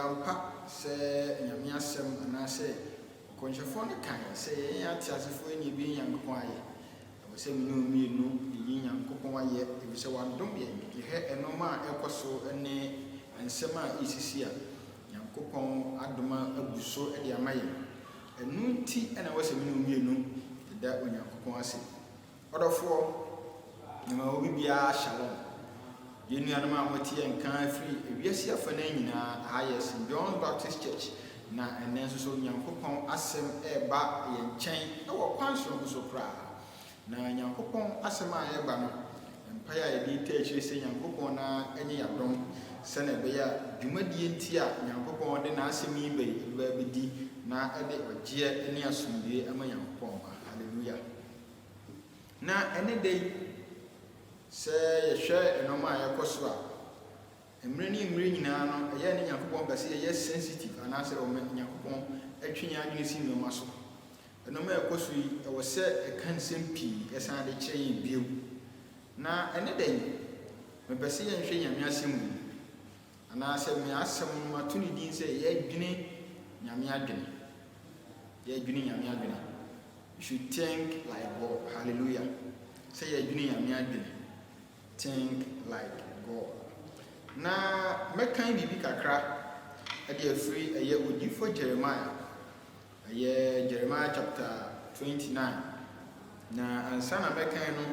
ampa se nyame asem ana se konhwefo ne kan se yɛn atiasefo ni bi Nyankopɔn ayɛ ɛwɔ sɛ menu mienu yi Nyankopɔn ayɛ ebi sɛ wadom yɛn yɛhɛ enoma a ɛkɔso ne nsɛm a isisi a Nyankopɔn adoma abuso de ama yɛn enu nti ɛna wɔ sɛ menu mienu da Onyankopɔn ase ɔdɔfoɔ nyama obi bia shalom yenu anoma a mote yɛn kan free ewiase afa na nyinaa ayɛ St. John Baptist Church na ɛnɛ nso so Nyankopɔn asɛm ɛba yɛn nkyɛn ɛwɔ kwanso so kra na Nyankopɔn asɛm a ɛba no mpae a yɛde ta akyire sɛ Nyankopɔn na ɛnyɛ yadom sɛ na ɛbɛyɛ dwumadie nti a Nyankopɔn de na asɛm yi ba bɛdi na ɛde ɔgyeɛ ne asomdue ama Nyankopɔn hallelujah na ɛne dai sɛ yɛhwɛ enoma a yɛkɔ so a mmerɛ nyinaa no ɛyɛ ne Nyankopɔn bɛsɛ yɛyɛ sensitive anaasɛ Nyankopɔn atwenya adwene si nnoma so enoma a yɛkɔ so yi ɛwɔ sɛ ɛka nsɛm pii ɛsan de kyerɛ yɛn bio na ɛne da yi mepɛ sɛ yɛnhwɛ Nyame asɛm mu anaasɛ me asɛm no ato ne din sɛ yɛadwene Nyame adwene you should think like God hallelujah sɛ yɛadwene Nyame adwene think like God. Na mekan bibi kakra ade afiri eye odifo Jeremiah chapter 29 na ansa na mekan no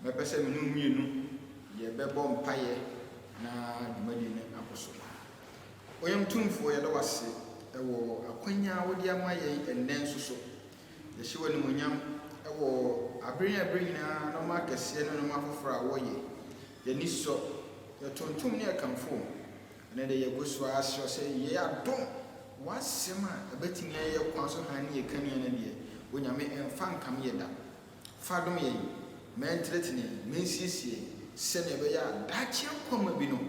mepese menu mienu ye bebo mpaye na dwumadi ne akoso oyam tumfo ye do wase ewo akwanya wodi amaye enden soso ye hyewa ne munyam ewo abrin na no ma kese no ma foforo a woye ye ni so ye tontom ne akamfo na de ye goso asho se ye adom wasem a ebetimi ye kwan so han ye kania na de onyame emfa nkam ye da fadom ye mentretene mensiesie se ne be ya dachi ankoma bi no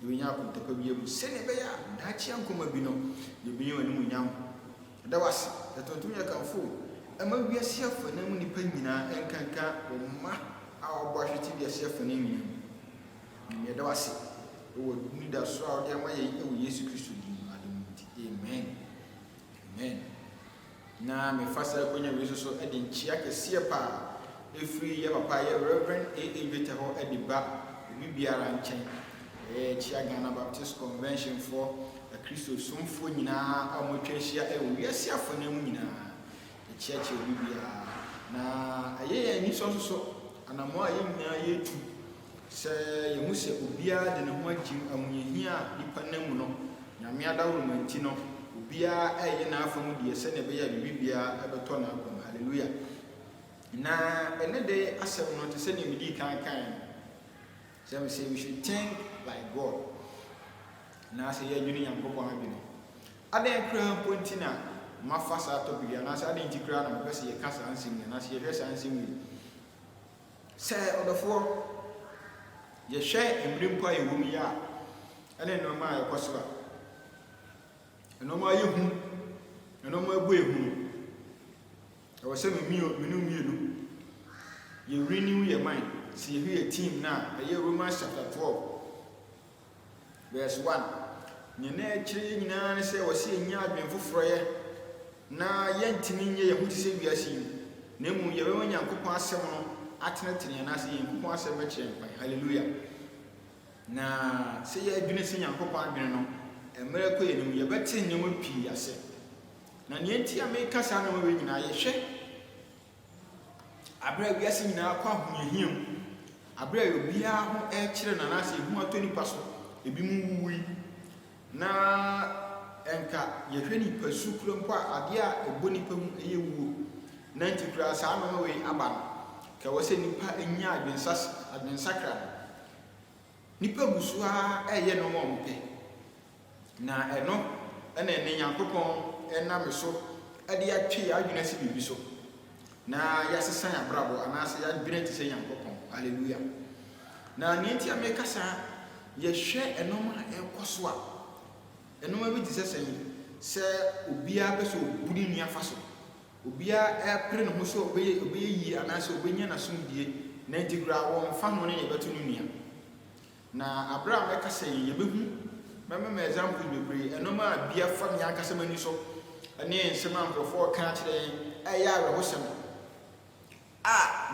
ye nya akontapa bi ebu se ne be ya dachi ankoma bi no ye bi ye onimu nyam da wase ye tontom ye akamfo ama wiase afana mu nipa nyina enkanka omma a obahweti wiase afana nyina ni da wase wo nida so a ode ama ye ewo Yesu Kristo di adom amen na me fasa konya Yesu so ede nchia kese pa efri ye papa ye Reverend A.A. Vita ho ede ba obi biara nchen chia Ghana Baptist Convention for a Kristo somfo nyina a mo twahia ewo wiase afana mu nyina chiachi bibia na ayeye ni so anamo aye nyina yetu se ye huse obia de ne ho agim amunyehia nipa namu no nyame adawro manti no obia eye na afamu de se ne be ya bibia ebeto na akom hallelujah na ene de asem no te se ne medi kan se we say we should think like God na se ye dwuni Nyankopɔn adwene adan kra pontina mafasa to bia na sa de ntikra na mepɛ sɛ yɛka saa nsɛm na sɛ yɛhwɛ saa nsɛm yi sɛ ɔdɔfoɔ yɛhwɛ mmrimpo a yɛwɔ mu yi a ɛne nnɔma a yɛkɔ so a nnɔma yɛhu nnɔma abu ehu ɛwɔ sɛ menu mienu yɛ renew yɛ mind sɛ yɛhwɛ yɛ team na ɛyɛ Romans chapter 12 verse 1 nyina akyire nyinaa ne sɛ wɔ sɛ yɛnya adwen foforɔ yɛ na yɛntimi nye yɛ ho te sɛ wiase yi na mu yɛ bɛma Nyankopɔn asɛm no atenetene na sɛ Nyankopɔn asɛm bɛkyerɛ mpan hallelujah na sɛ yɛ adwene sɛ Nyankopɔn adwene no mmerɛ kɔ yɛnim yɛbɛte nneɛma pii ase na ne nti a meka saa na wɔwe nyinaa yɛhwɛ abrɛ wiase nyinaa kɔ ahohiam abrɛ obiara ho ɛkyerɛ na na sɛ ehu atɔ nipa so ebi mu wuwi na enka yehwe ni pasukuro mpo ade a ebo nipa mu eye wuo na ntikura saa no we aba no ka wo se nipa enya adwensakra nipa gusu a eye no mo mpe na eno ene Nyankopɔn enam so ade atwe adwena si bibi so na yasesa ya brabo anase ya adwena ti se Nyankopɔn hallelujah na ne ntia me kasa yehwe enoma ekoso a enoma bi tise se obia be so obudi nua fa so obia epre no so obeye yi anase obenya na somdie na ntigra wo mfa no ne yebeto no nua na Abraham ekasa ye behu mama example bebree enoma bia fa nya akasa mani so ene nsema nkrofo ka kire eya awehosem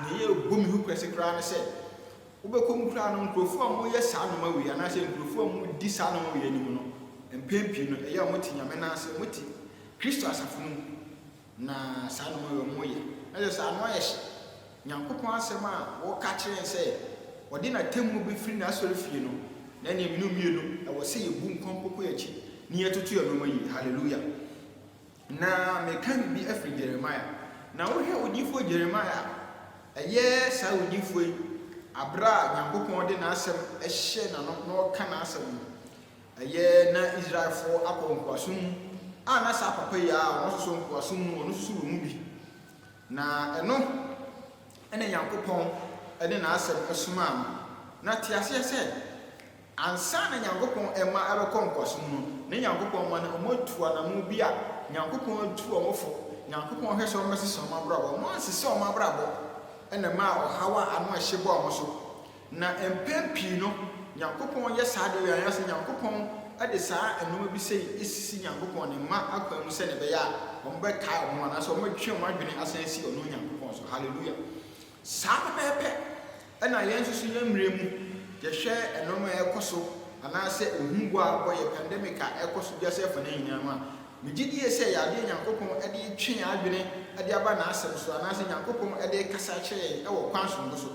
ne ye bumi hu kwese kra ne se wobɛkom kra no nkrofo a mo ye saa no ma wi ana se nkrofo a mo di saa no ma wi anim no empempi no eya mo ti nyame na ase mo ti Kristo asafo no na saa no ma wi mo ye na saa no ye Nyankopɔn asɛm a wo ka kire se wode na temu bi firi na asɔre fie no na ne minu mienu ɛwɔ se yebu nkonpoko yachi ni yetoto ya no yi hallelujah na meka bi afiri Jeremiah na wo hwɛ odifo Jeremiah ɛyɛ saa odifo yi abra Nyankopɔn de na asɛm ɛhyɛ na no ka na asɛm ɛyɛ na Israelfo akɔnkwasom na saa papa yi a ɔno so nkwasom no ɔno so mu bi na ɛno ɛne Nyankopɔn ɛde na asɛm ɛsoma na tiase sɛ ansa na Nyankopɔn ɛma ɛbɛkɔ nkwasom no ne Nyankopɔn ma no ɔmotu anamu bi a Nyankopɔn tu ɔmofo Nyankopɔn hwɛ sɛ ɔmɛsesa ɔmabrabɔ ɔmo ansesa ɔmabrabɔ ɛna ma ɔhawa ano ɛhyɛ bɔ ɔmo so na empempi no Nyankopɔn yɛ saa de yɛ sɛ Nyankopɔn ɛde saa enoma bi sɛ esisi Nyankopɔn ne ma akwa mu sɛ ne bɛyɛ a ɔmo bɛka ɔmo ana sɛ ɔmo atwe ɔmo adwene asan si ɔno Nyankopɔn so hallelujah saa pɛpɛpɛ ɛna yɛn nso yɛ mmerɛ mu yɛhwɛ enoma ɛkɔ so anaasɛ ohumbu a ɔyɛ pandemic a ɛkɔ so bi asɛ fa na nyinaa ma megidie sɛ yɛade Nyankopɔn ɛde twe adwene ɛde aba na asɛm so anaasɛ Nyankopɔn ɛde kasa kyerɛ ɛwɔ kwan so ndo so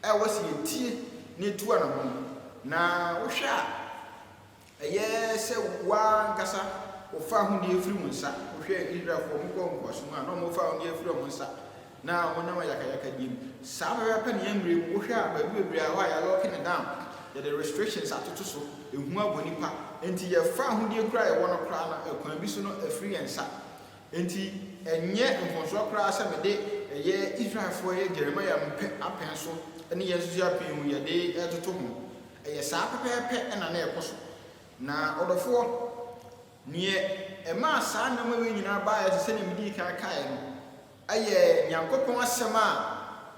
ɛwɔ sɛ yɛtie ne tu anamɔ na wohwɛ a ɛyɛ sɛ wa nkasa ofa ahodi efiri mu nsa wohwɛ Israelfo mo kɔ nkwaso mu a na mo fa ahodi efiri mu nsa na mo na yaka dim saa bɛbɛ pɛ ne yɛmre mu wohwɛ a baabi bebree a hɔ a yɛlɔke ne down yɛde restrictions atoto so ehu abɔ nipa enti yɛfa ahodi ekura yɛwɔ no kura na ɛkwan bi so no afiri yɛn nsa enti ɛnyɛ mfonso kura sɛ mede ɛyɛ Israelfo yɛ Jeremiah mpɛ apɛn so ɛne yɛn nso apɛn mu yɛde ɛtoto ho ɛyɛ saa pɛpɛpɛ ɛna na ɛkɔ so na ɔdɔfoɔ neɛ ɛma saa nnama wei nyinaa baa yɛ sɛ ne medi kan kae no ayɛ Nyankopɔn asɛm a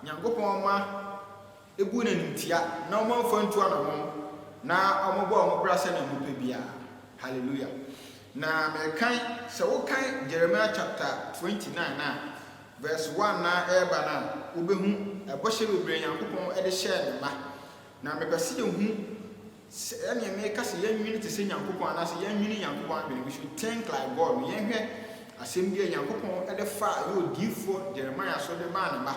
Nyankopɔn ma ebu na nimtia na ɔmo mfa ntu anamɔ na ɔmo bɔ ɔmo bra sɛ na mo pɛ bia hallelujah na mekan sɛ wo kan Jeremiah chapter 29 na verse 1 na ɛba na wobɛhu ɛbɔhyɛ bebree Nyankopɔn ɛde hyɛ ne ma na mepɛsɛ yɛhu ɛne me ka sɛ yɛnwini te sɛ Nyankopɔn anaasɛ yɛnwini Nyankopɔn adwene we should think like God yɛnhwɛ asɛm bi a Nyankopɔn ɛde fa yɛ odiifo Jeremiah so de ma ne ma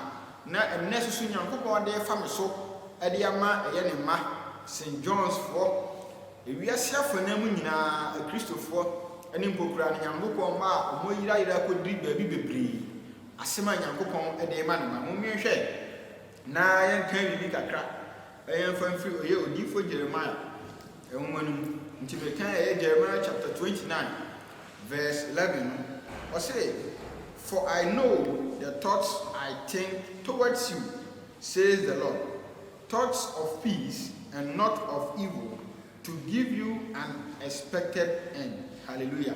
na ɛnɛ so Nyankopɔn de fa me so ɛde ama ɛyɛ ne ma St. John's for ewiase afana mu nyinaa Kristofoɔ ɛne mpokura ne Nyankopɔn ma a ɔmo yira kɔdiri baabi bebree asɛm a Nyankopɔn ɛde ma ne ma mo mehwɛ na yɛnka bibi kakra ɛyɛn fanfiri oyɛ odiifo Jeremiah ɛnwoma nti mekan ɛyɛ Jeremiah chapter 29 verse 11 ɔsɛ for I know the thoughts I think towards you says the Lord thoughts of peace and not of evil to give you an expected end hallelujah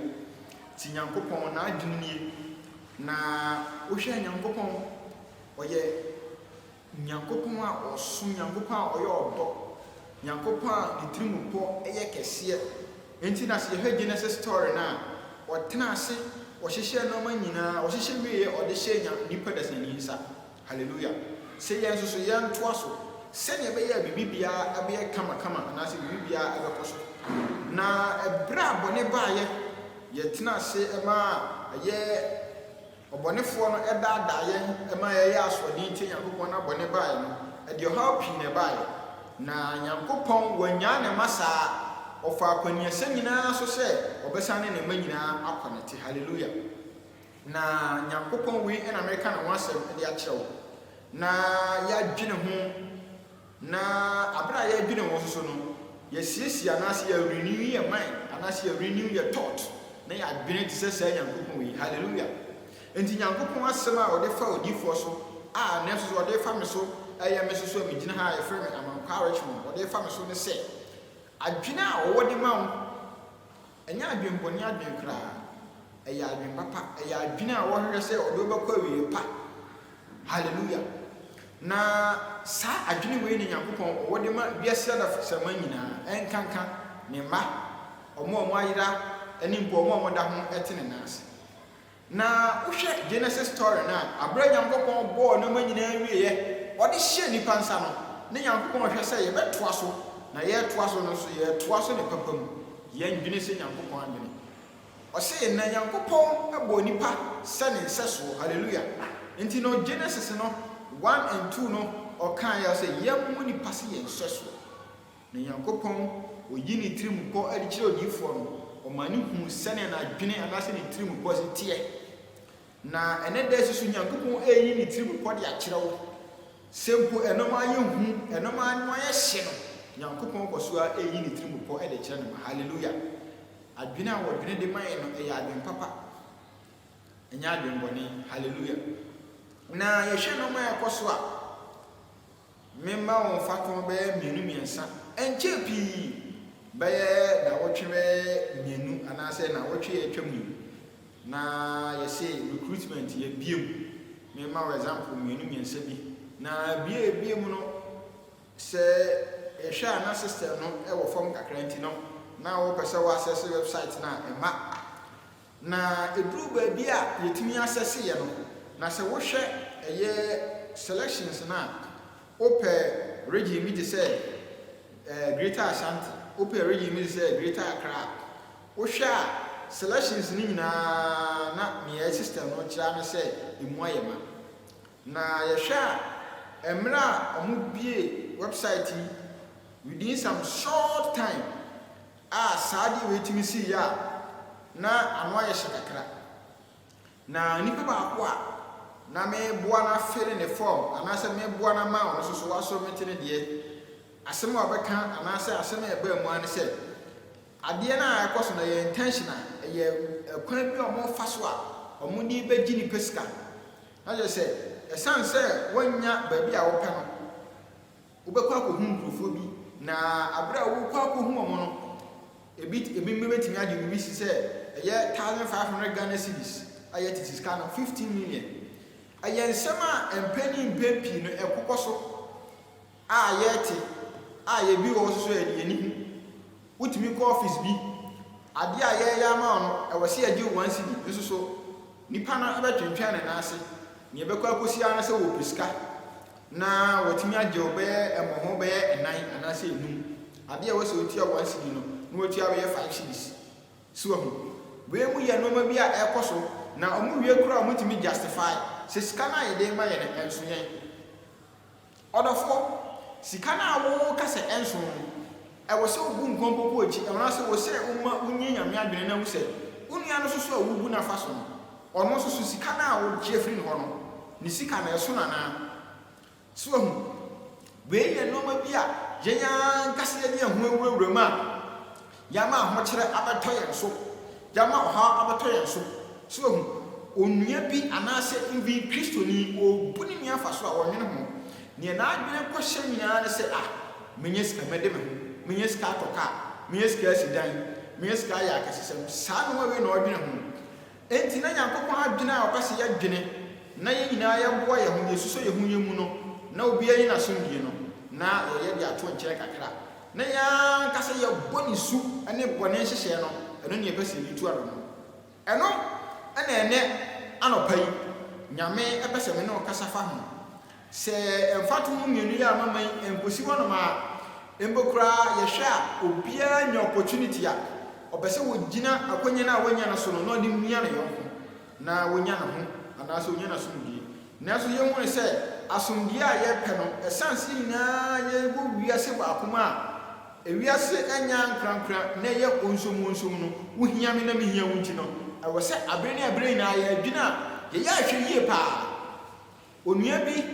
ti Nyankopɔn na adwene na wohwɛ Nyankopɔn ɔyɛ Nyankopɔn a ɔso Nyankopɔn a ɔyɛ ɔdɔ Nyankopɔn a ne tirimu pɔ ɛyɛ kɛseɛ enti na sɛ yɛhwɛ Genesis story na ɔtena ase ɔhyehyɛ nɔma nyinaa ɔhyehyɛ wie ɔde hyɛ nipa dasani nsa hallelujah sɛ yɛn nso so yɛn toa so sɛnea ɛbɛyɛ bibibia abɛyɛ kama anaasɛ bibibia ɛbɛkɔ so na ɛbrɛ a bɔne baayɛ yɛtena ase ɛma ɛyɛ ɔbɔnefoɔ no ɛdaadaa yɛn ɛma yɛyɛ asoɔden nti Nyankopɔn na bɔne baayɛ no ɛde ɔhaw pii na ɛbaayɛ na Nyankopɔn wanyaa ne ma saa ɔfa akwaniasɛ nyinaa so sɛ ɔbɛsan ne ma nyinaa akɔnete hallelujah na Nyankopɔn wei ɛna meka na wɔasɛm ɛde akyerɛ wo na yɛadwene ho na abra yɛadwene ho so no yɛsiesie anaasɛ yɛrenew yɛ mind anaasɛ yɛrenew yɛ thought na yɛadwene te sɛ saa Nyankopɔn wei hallelujah enti Nyankopɔn asɛm a ɔde fa odiifoɔ so a na so ɔde fa me so ɛyɛ me so a megyina ha yɛfrɛ me Amankwa Richmond ɔde fa me so ne sɛ adwene a ɔwɔ de ma wo ɛnyɛ adwenbɔne adwen koraa ɛyɛ adwen papa ɛyɛ adwene a wɔhwehwɛ sɛ ɔde wobɛkɔ awie pa hallelujah na saa adwene wei ne Nyankopɔn ɔwɔ de ma biase da sɛma nyinaa ɛnkanka ne ma ɔmo ayira ɛne mpo ɔmo da ho ɛte ne nan ase. Na wohwɛ Genesis story na abra Nyankopɔn bɔɔ no ma nyinaa wieyɛ ɔde hyɛ nipa nsa no ne Nyankopɔn hwɛ sɛ yɛbɛtoa so na yɛtoa so no so yɛtoa so ne papa mu yɛndwene sɛ Nyankopɔn adwene ɔsɛ na Nyankopɔn abɔ nipa sɛ ne nsɛsoɔ. Hallelujah. Nti no Genesis no 1 and 2 no ɔka yɛ sɛ yɛmmu nipa sɛ yɛn nsɛsoɔ na Nyankopɔn oyi ne tirim kɔ ade kyerɛ odiyifoɔ no ɔma ne hu sɛnea n'adwene anaasɛ ne tirim kɔ sɛ teɛ. Na ɛnɛ da so Nyankopɔn ɛyi ne tirim kɔ de akyerɛ wo sɛ mpo ɛnom ayɛ hu ɛnom ano ayɛ hye no Nyankopɔn kɔ so a ɛyi ne tirim kɔ de kyerɛ no. Hallelujah. Adwene a wɔdwene de ma yɛ no ɛyɛ adwene papa ɛnyɛ adwene bɔne. Hallelujah. Na yɛhwɛ no ma yɛkɔ so a memma wɔn fatɔn bɛyɛ mmienu ɛnkyɛ pii bɛyɛ na wɔtwe bɛyɛ mmienu anaasɛ na wɔtwe atwa mu na yɛsɛ recruitment yɛ biem memma wɔ example mmienu bi na bie mu no sɛ yɛhwɛ a na system no ɛwɔ fam kakra nti no na wɔpɛ sɛ wɔaccess website na ɛma na ɛduru baabi a yɛtumi access yɛ no na sɛ wohwɛ ɛyɛ selections na wopɛ region mi te sɛ Greater Ashanti wopɛ region mi te sɛ Greater Accra wohwɛ a selections ni nyinaa na meyɛ system no kyerɛ me sɛ emu ayɛ ma na yɛhwɛ a mmerɛ a ɔmo bie website yi within some short time a saa de wetimi si ya na ano ayɛ hye kakra na nipa baako a na me boa na fill ne form anaasɛ me boa na ma ɔno so waso mete ne deɛ asɛm a ɔbɛka anaasɛ asɛm a ɛbaa mu ane sɛ adeɛ na ɛkɔ so na yɛ intentional ɛyɛ kwan bi a ɔmo fa so a ɔmo de bɛgye nipa sika na yɛ sɛ ɛsan sɛ wonya baabi a wɔpɛ no wobɛkɔ akɔhu nkurɔfoɔ bi na abere a wokɔ akɔhu ɔmo no ebi mbɛtumi agye bibi si sɛ ɛyɛ 1500 Ghana cedis ayɛ titi sika no 15 million ayɛ nsɛm a mpani pii no ɛkokɔ so a yɛte a yɛbi wɔ so yɛ de ani hu wotumi kɔ office bi ade a yɛyɛ ama no ɛwɔ sɛ yɛgye 1 cedi nso so nipa no ɛbɛtwentwɛn ne naase ne yɛbɛkɔ akɔsi ara sɛ wɔ pesika na wɔtumi agye ɔbɛyɛ ɛmɔho bɛyɛ 9 anaasɛ 5 ade a wɔsɛ otua 1 cedi no na wɔtua bɛyɛ 5 cedis so ɔmo wei mu yɛ nneɛma bi a ɛkɔ so na ɔmo wie kora ɔmo tumi justify sɛ sika na yɛde ma yɛ no ɛnso yɛn ɔdɔfoɔ sika na wo ka sɛ ɛnso ɛwɔ sɛ obu nkonpopo akyi ɛwɔ sɛ wo sɛ wonye nyame adwene na wo sɛ wonua no so a wobu na fa so no ɔno so sika na wo gye firi hɔ no ne sika na ɛso na so ɔmo wei yɛ nneɛma bi a yɛnya nkasa yɛ ho awurawura mu a yama ahokyerɛ abɛtɔ yɛn so yama ɔha abɛtɔ yɛn so so ɔmo onua bi anaasɛ invi kristoni obu ne nua fa so a wɔnwene ho ne na adwene kɔhyɛ nyinaa ne sɛ menyɛ sika mɛde me ho menyɛ sika atɔ kaa menyɛ sika asi dan menyɛ sika ayɛ akɛsesɛm saa no wei na ɔdwene ho enti na Nyankopɔn adwene a ɔpɛ sɛ yɛdwene na yɛn nyinaa yɛboa yɛn ho yɛsusɔ yɛn ho yɛn mu no na obiara yi n'asomdie no na yɛyɛ de ato nkyɛn kakra na yɛn kasa yɛbɔ ne su ne bɔne nhyehyɛ no ɛno ne yɛpɛ sɛ yɛtu ado no ɛno ɛna ɛnɛ anɔpa yi nyame ɛpɛ sɛ me ne ɔkasa fa ho sɛ ɛmfa to mu mmienu yɛ amama yi mposi hɔ nom a mbokura yɛhwɛ a obiara nya opportunity a ɔpɛ sɛ wɔgyina akwanya no a wɔanya no so no na ɔde mmia no yɔnko na wɔnya no ho anaasɛ wɔnya no asomdie nanso yɛhu ne sɛ asomdie a yɛpɛ no ɛsiane sɛ nyinaa yɛwɔ wiase baako mu a ewiase anya nkrankra na ɛyɛ onsom no wohia me na mehia wo nti no ɛwɔ sɛ abere ne abere nyinaa yɛadwina a yɛyɛ ahwɛ yie paa onua bi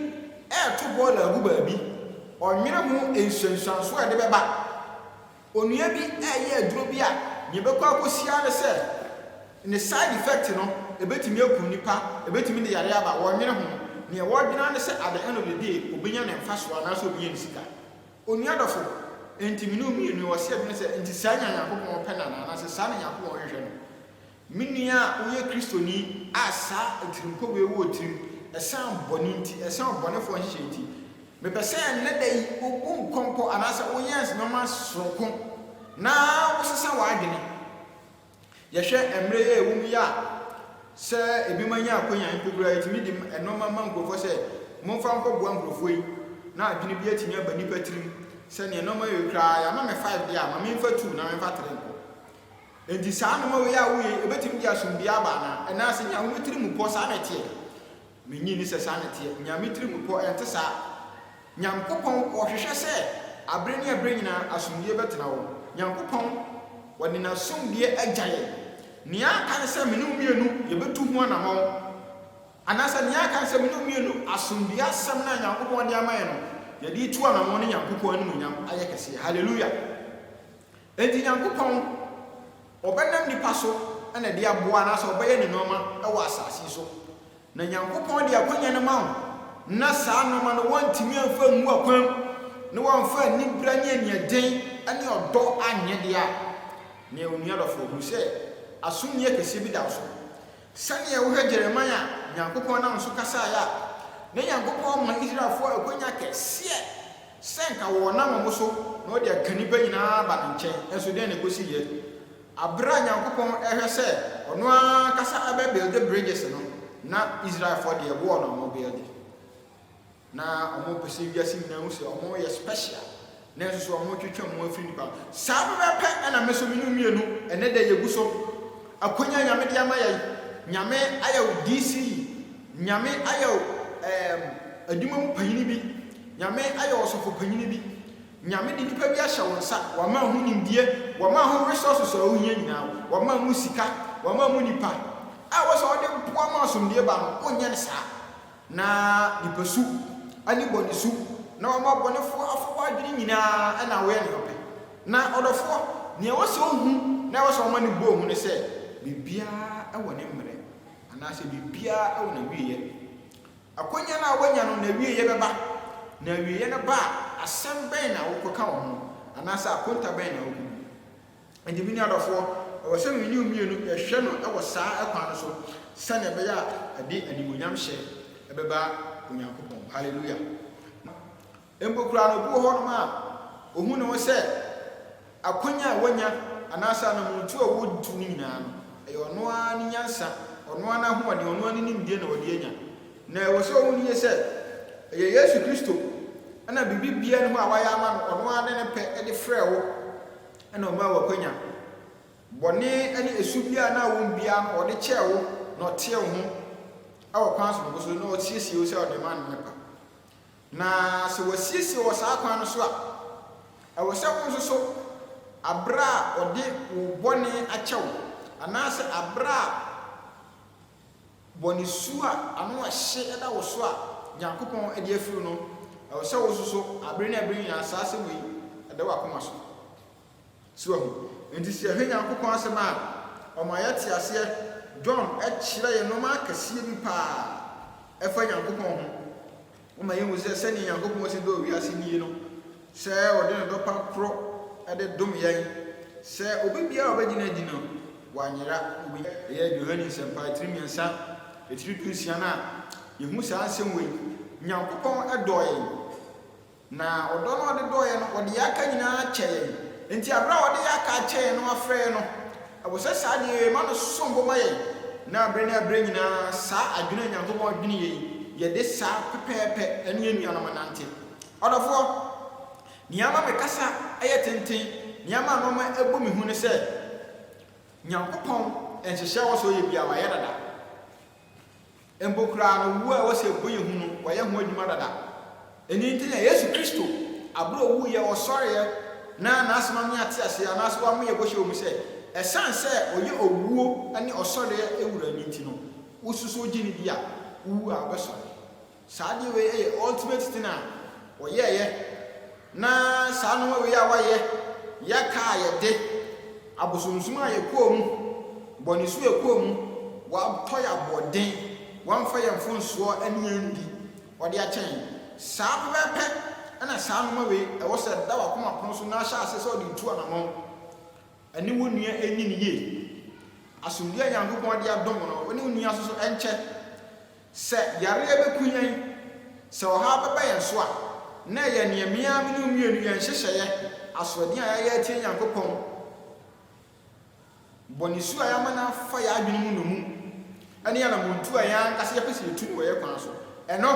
ɛɛto bɔɔlo agu baabi ɔnwene ho nsuansuanso a ɛde bɛba onua bi ɛyɛ aduro bi a yɛbɛkɔ akɔsia ne sɛ ne side effect no ɛbɛtumi akum nipa ɛbɛtumi de yare aba wɔnwene ho ne wɔdwena ne sɛ at the end of the day obɛnya ne mfa so anaasɛ obɛnya ne sika onua dɔfo enti minu mmienu wɔ sɛ ɛbɛne sɛ enti saa nya Nyankopɔn pɛ na anaasɛ saa ne Nyankopɔn hwehwɛ no minua a woyɛ kristoni a saa atirimkɔ wei wɔ tirim ɛsan bɔne nti ɛsan bɔnefoɔ nhyehyɛ nti mepɛ sɛ ɛnnɛ da yi wobu nkɔmpɔ anaasɛ woyɛ nsɛmama soronko na wosesa wadwene yɛhwɛ emre ye wum ya sɛ ebi manya akonya nkogura yɛtimi di enoma ma nkrofo sɛ momfa nkɔboa nkrofo yi na adwene bi atimi aba nipa tirim sɛ ne enoma yɛ kra ya ma me 5 dia ma me mfa 2 na me mfa 3 nko enti saa no ma we ya wo ye ebetimi di asombi aba na ɛna sɛ nya ho tirim pɔ saa na tie menyi ni sɛ saa na tie nya me tirim pɔ ɛnte saa nyankopɔn ɔhwehwɛ sɛ abre ne abre nyina asomdie bɛtena wo nyankopɔn wɔde na asomdie agyaye nia kan sɛ menum mienu yɛbɛtu ho anamɔ anasa nia kan sɛ menum mienu asomdie asɛm na nyankopɔn de amaye no yɛde tu anamɔ ne nyankopɔn anim nyam ayɛ kɛse hallelujah enti nyankopɔn ɔbɛnam nipa so ɛna de aboa na sɛ ɔbɛyɛ ne noma ɛwɔ asase so na nyankopɔn de akonya ne ma wo na saa noma no wɔntimi amfa ngu akwan ne wɔmfa nibra ne aniɛden ɛne ɔdɔ anyɛ de a ne onua dɔfo hu sɛ asomnyɛ kɛse bi da so sɛnea wohɛ Jeremia nyankopɔn nam so kasa ya ne nyankopɔn ma Israelfoɔ akonya kɛseɛ sɛnka wɔ nam mo so na ɔde aka nipa nyinaa ba ne nkyɛn ɛso den ne kosi yɛ abra nyankopɔn ɛhwɛ sɛ ɔno kasa aba build bridges no na Israelfoɔ de ɛbo ɔno mo build na ɔmo pɛsɛ wiase nyinaa ho sɛ ɔmo yɛ special na nso so ɔmo twetwa mo afiri nipa saa bɛpɛ ɛna meso minu mienu ɛne da yɛgu so akonya nyame de ama yɛ nyame ayɛ DC nyame ayɛ adwuma mu panyini bi nyame ayɛ ɔsɔfo panyini bi nyame de nipa bi ahyɛ wɔn nsa wama ho nimdie wama ho resources a wohia nyinaa wama ho sika wama ho nipa a wɔsɛ ɔde boa ma asomdie ba no onyɛ ne saa na nipa su ani bɔne su na wama bɔnefo afɔ adwene nyinaa ɛna wɔyɛ ne ɔpɛ na ɔdɔfo ne wɔsɛ ohu na wɔsɛ ɔma ne bo hu ne sɛ bibia ɛwɔ ne mmerɛ anaasɛ bibia ɛwɔ na wieyɛ akonya na wɔnya no na wieyɛ bɛba na wieyɛ no ba asɛm bɛn na wokɔka wɔ ho anaasɛ akonta bɛn na wokɔ enti bi ne adɔfo ɛwɔ sɛ mene umienu yɛhwɛ no ɛwɔ saa ɛkwan no so sɛnea ɛbɛyɛ a ɛde animonyam hyɛ ɛbɛba onyankopɔn hallelujah embokura no bu hɔ no ma ohun ne wo sɛ akonya a wɔnya anaasɛ na muntu a wɔdu ne nyinaa no ɛyɛ ɔno a ne nyansa ɔno a na ho ɔde ɔno a ne nimdie na wɔde anya na ɛwɔ sɛ ohun ne sɛ ɛyɛ Yesu Kristo ɛna bibibia no ho a wayɛ ama no ɔno a ne pɛ ɛde frɛ wo ɛna ɔma wɔ akonya bɔne ɛne esu bia na wɔn bia no ɔde kyɛ wo na ɔteɛ wo ho ɛwɔ kwan so na ɔsiesie wo sɛ ɔde ma no nepa na sɛ wɔsiesie wɔ saa kwan no so a ɛwɔ sɛ wo nso so abra a ɔde wo bɔne akyɛ wo anaasɛ abra a bɔne su a ano ɛhye ɛda wo so a Nyankopɔn ɛde afiri no ɛwɔ sɛ wo nso so abere ne abere nyinaa saa asɛm yi ɛda wɔ akoma so so ahu nti sɛ ɛhwɛ Nyankopɔn asɛm a ɔma yɛte aseɛ John ɛkyerɛ yɛ nɔma akɛseɛ bi paa ɛfa Nyankopɔn ho ɔma yɛhu sɛ sɛnea Nyankopɔn sɛ dɔ wiase nie no sɛ ɔde ne dɔpa korɔ ɛde dom yɛn sɛ obi biara ɔbɛgyina gyina wanyera obi ɛyɛ Yohane nsɛmpa etiri mmiɛnsa etiri dunsia na yɛhu saa nsɛm wei Nyankopɔn ɛdɔ yɛn na ɔdɔ no ɔde dɔ yɛn no ɔde yɛaka nyinaa kyɛ yɛn nti abra ɔde yɛaka kyɛ yɛn no afrɛ yɛn no ɛwɔ sɛ saa deɛ ma no som bɔ ma yɛn na abere ne abere nyinaa saa adwene Nyankopɔn adwene yɛn yɛde saa pɛpɛɛpɛ ɛne anuanom nante ɔdɔfoɔ nneɛma mekasa ɛyɛ tenten nneɛma nɔma ɛbɔ me hu ne sɛ Nyankopɔn nhyehyɛ wɔ sɛ ɔyɛ bia wayɛ dada mbokura no wu a wɔsɛ ɛbɔ yɛ hu no wɔyɛ ho adwuma dada ɛni nti na Yesu Kristo aburo wu yɛ ɔsɔreɛ na n'asɛm ame ate ase anaasɛ wɔn yɛ bɔhyɛ wɔn sɛ ɛsan sɛ ɔyɛ owuo ne ɔsɔreɛ ewura ne nti no wosusu gye ne bi a wu a bɛsɔre saa deɛ wei ɛyɛ ultimate thing a wɔyɛɛyɛ na saa no wei a wɔyɛ yɛka a yɛde abosomsom a yɛkɔɔ mu bɔne so yɛkɔɔ mu wɔatɔ yɛ abɔden wɔmfa yɛn mfonsoɔ ne yɛn di ɔde akyɛn saa pɛpɛpɛ ɛna saa no wei ɛwɔ sɛ da wakoma pono so na ahyɛ ase sɛ ɔde ntu anamɔ ɛne wo nua ɛni ne yie asomdue Nyankopɔn de adom no ɔne wo nua so ɛnkyɛ sɛ yareɛ bɛku yɛn sɛ ɔha bɛbɛ yɛn so a na yɛ nneɛmea mene mmienu yɛn hyehyɛeɛ asɔden a yɛayɛ atie Nyankopɔn bɔnesu a yɛama na fa yɛ adwene mu nomu ɛne anamontu a yɛankasa yɛpɛ sɛ yɛtu no wɔ yɛ kwan so ɛno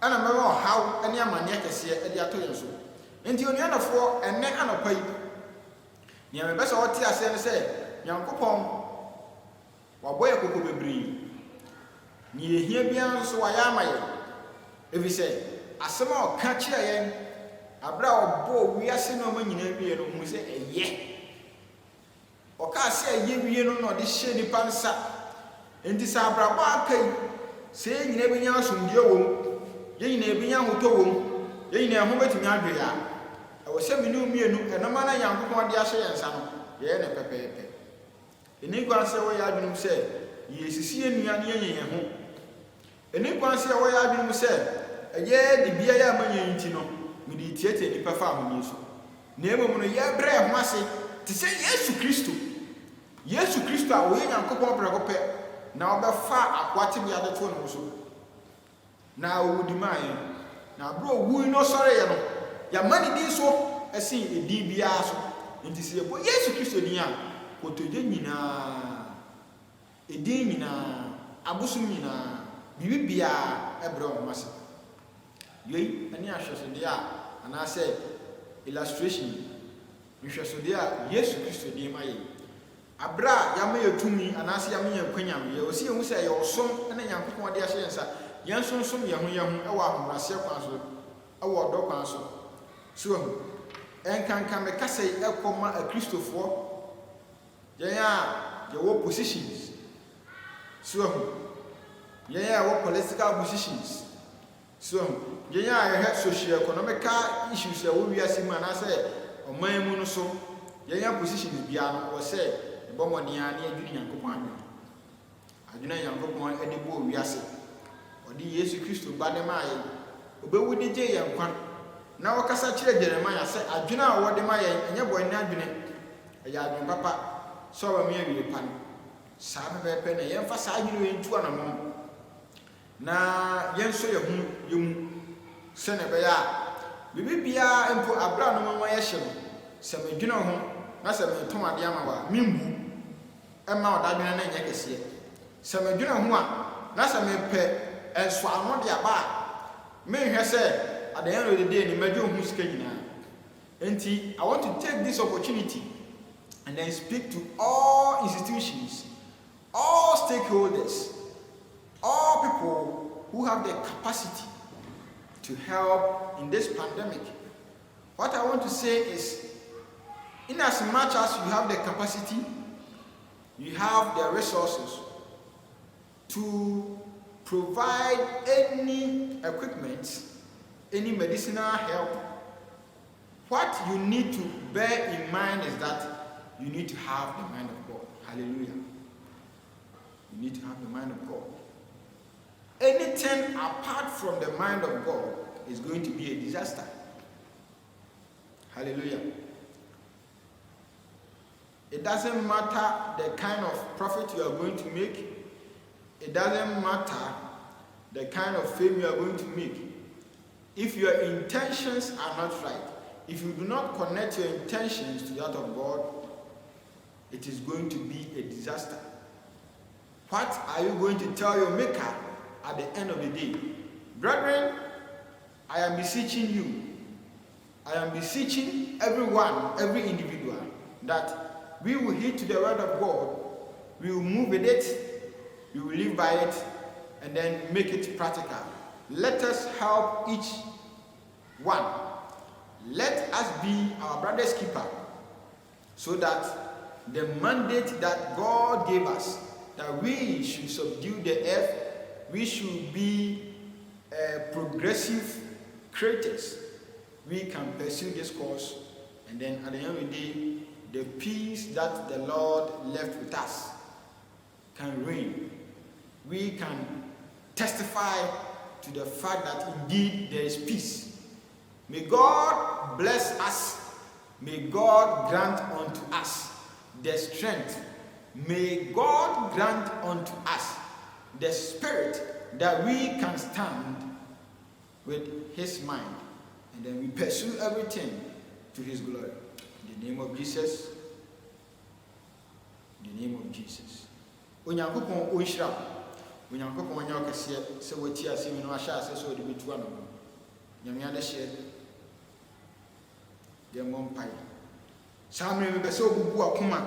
ɛna mɛma ɔhaw ne amanneɛ kɛseɛ de ato yɛn so. Nti onuanafoɔ ɛnɛ anɔpa yi nea mebɛ sɛ wɔte aseɛ no sɛ Nyankopɔn wabɔ yɛ koko bebree ne yɛhia biara nso wayɛ ama yɛn ɛfiri sɛ asɛm a ɔka kyerɛ yɛn aberɛ a ɔbɔɔ wiase no ɔma nyinaa wie no hu sɛ ɛyɛ ɔkaa sɛ ɛyɛ wie no na ɔde hyɛ nnipa nsa. Nti sɛ abrabɔ aka yi sɛ yɛn nyinaa bɛnya asomdwoe wɔ mu yɛn nyinaa bɛnya ahotɔ wɔ mu yɛn nyinaa ho bɛtumi adwee a ɛwɔ sɛ me ne wo mmienu ɛnoma na Nyankopɔn de ahyɛ yɛn nsa no yɛyɛ ne pɛpɛɛpɛ. Ɛni kwan sɛ wɔyɛ adwene mu sɛ yɛsisi yɛn nua ne yɛnyɛ yɛn ho. Ɛni kwan sɛ wɔyɛ adwene mu sɛ ɛyɛ de bia yɛ ama yɛn nti no mede tietie nnipa fa ahoni so. Na mmom no yɛbrɛ yɛn ho ase te sɛ Yesu Kristo a wɔyɛ Nyankopɔn prɛko pɛ na ɔbɛfa akwate bi ade to no so na ɔwudi maa yɛn na abro wu no sɔre yɛ no yɛma ne din so ɛsen edin biara so. Nti sɛ yɛbɔ Yesu Kristo din a kotodwe nyinaa edin nyinaa abosom nyinaa bibi biara ɛbrɛ wɔn ase. Yei ɛne ahwɛsodeɛ a anaasɛ illustration nhwɛsodeɛ a Yesu Kristo din ma yɛn abra yama yɛtumi anaasɛ yama yɛn kwanyam yɛ osi yɛn hu sɛ yɛ ɔsom ɛne Nyankopɔn de ahyɛ yɛn nsa yɛn nso nsom yɛn ho ɛwɔ ahobraseɛ kwan so ɛwɔ ɔdɔ kwan so so ɛnkanka mekasa yi ɛkɔma akristofoɔ yɛn a yɛwɔ positions so yɛn a yɛwɔ political positions so yɛn a yɛhwɛ socio-economical issues a ɛwɔ wiase mu anaasɛ ɔman mu no so yɛn a positions biara no wɔ sɛ bɔmmɔdea ne adwene Nyankopɔn adwene Nyankopɔn de bɔɔ wiase ɔde Yesu Kristo ba de maa yɛn ɔbɛwu de gye yɛn nkwa na wɔkasa kyerɛ Jeremia sɛ adwene a wɔde ma yɛn ɛnyɛ bɔne adwene ɛyɛ adwene papa sɛ ɔbɛma awie pa no saa pɛpɛɛpɛ na yɛmfa saa adwene wei ntu anammɔn na yɛnso yɛn ho yɛ mu sɛne ɛbɛyɛ a biribi biara mpo abrɛ a no mama yɛhyɛ no sɛ medwene ho na sɛ metɔn adeɛ ama wa membu ɛma ɔdadwene na nyɛ kɛseɛ sɛ medwene ho a na sɛ mepɛ ɛnsoano de aba a menhwɛ sɛ adeɛ no de de ne madwo ho sika nyinaa. Enti I want to take this opportunity and then speak to all institutions, all stakeholders, all people who have the capacity to help in this pandemic. What I want to say is, in as much as you have the capacity, you have the resources to provide any equipment, any medicinal help, what you need to bear in mind is that you need to have the mind of God. Hallelujah. You need to have the mind of God. Anything apart from the mind of God is going to be a disaster. Hallelujah. It doesn't matter the kind of profit you are going to make. It doesn't matter the kind of fame you are going to make. If your intentions are not right, if you do not connect your intentions to that of God, it is going to be a disaster. What are you going to tell your maker at the end of the day? Brethren, I am beseeching you. I am beseeching everyone, every individual, that we will heed to the word of God, we will move with it, we will live by it, and then make it practical. Let us help each one. Let us be our brother's keeper, so that the mandate that God gave us, that we should subdue the earth, we should be progressive creators, we can pursue this course, and then at the end of the day, the peace that the Lord left with us can reign. We can testify to the fact that indeed there is peace. May God bless us. May God grant unto us the strength. May God grant unto us the spirit that we can stand with his mind. And then we pursue everything to his glory. In the name of Jesus. In the name of Jesus. Onyankopon onhyira. Onyankopon anya okese se wati asemi no ahya ase so de betu ano. Nyame ade hye. Ye mompai. Samre me bese obubu akoma.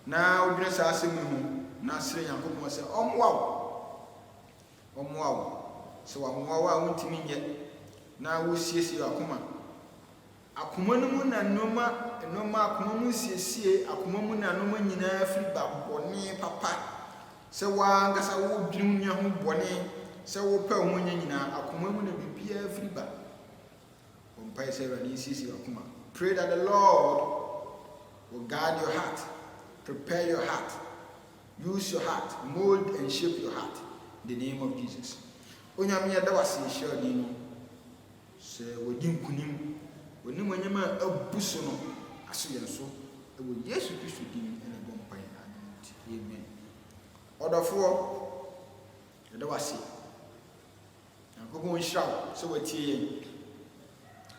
Na odwene sa asemi hu na asere Nyankopon se omwa se wa mwa wa wontimi nye na wo siesie akoma. Akoma no mu na noma akoma mu siesie akoma mu na noma nyina firi ba bone papa se wa ngasa wo dwirim nya ho bone se wo pa wo nyina akoma mu na bibia firi ba ompai se rani siesie akoma. Pray that the Lord will guard your heart, prepare your heart, use your heart, mold and shape your heart in the name of Jesus. Onyame da wase hye odi no se wodi nkunim woni monyama abuso no aso yenso e wo Yesu Kristo din ene bompan amen. Odofo da wase Nyankopon hyira so watie yen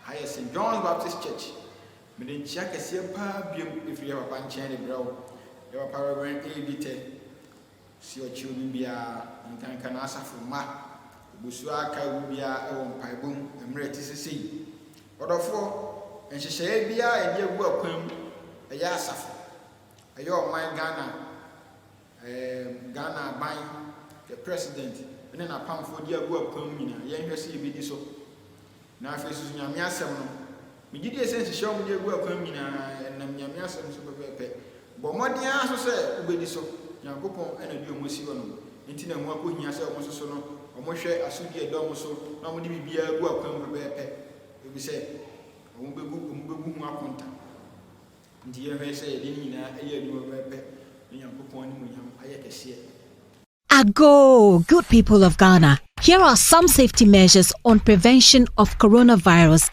Higher St. John's Baptist Church me den chia kese pa biem efiri ya papa nchen ne brawo ya papa Reverend Ebite si o chi obi bia nkanka na asafo ma busu aka ubia e wo mpaibom emre ti sesei odofo enhyehye bia e dia gu akwam e ya asafo e yo man Ghana ban the president ene na pamfo dia gu akwam nyina ye hwese e bidi so na afesu nyame asem no me gidi esense hye mo dia gu akwam nyina na nyame asem so bebepe bo modia so se ubedi so Nyankopon ena di omosi wo no nti na mu akohia se omo so no omo hwe asodi edom so na omo di bibia gu akwam bebepe ebi se omo begu hu akonta nti ye hwe se ye nyina eye adu bebepe Nyankopon ni munyam aye kese. Ago, good people of Ghana. Here are some safety measures on prevention of coronavirus.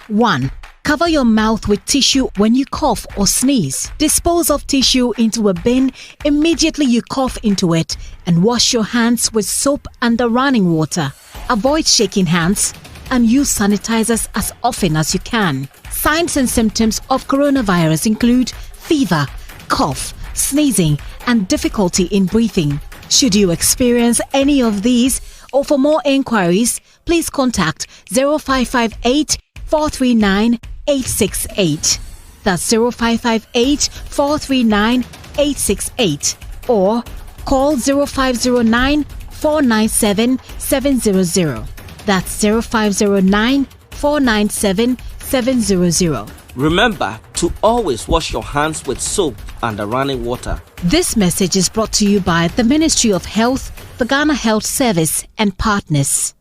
1. Cover your mouth with tissue when you cough or sneeze. Dispose of tissue into a bin immediately you cough into it and wash your hands with soap and the running water. Avoid shaking hands and use sanitizers as often as you can. Signs and symptoms of coronavirus include fever, cough, sneezing, and difficulty in breathing. Should you experience any of these, or for more inquiries, please contact 0558 439 868. That's 0558 439 868. Or call 0509 497 700. That's 0509 497 700. Remember to always wash your hands with soap and the running water. This message is brought to you by the Ministry of Health, the Ghana Health Service, and partners.